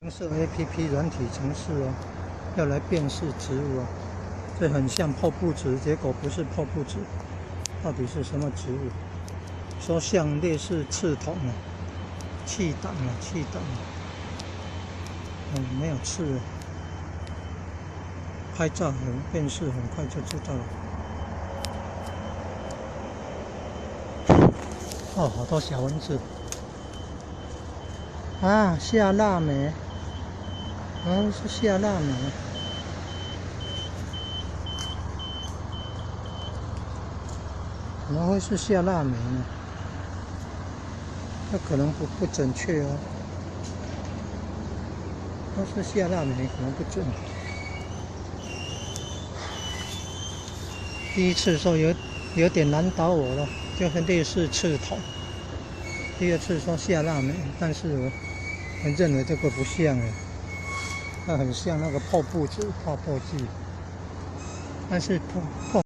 程式 APP 软体程式哦，要来辨识植物哦。这很像破布子，结果不是破布子，到底是什么植物？说像类似刺桐啊、气党啊、气党啊，没有刺，拍照辨识很快就知道了。哦，好多小蚊子啊！夏腊梅，是夏腊梅。怎么会是夏腊梅呢？那可能不准确哦。要是夏腊梅可能不准。第一次说有点难倒我了，就是类似刺桐。第二次说夏腊梅，但是我认为这个不像哎，它很像那个破布子、泡沫剂，但是破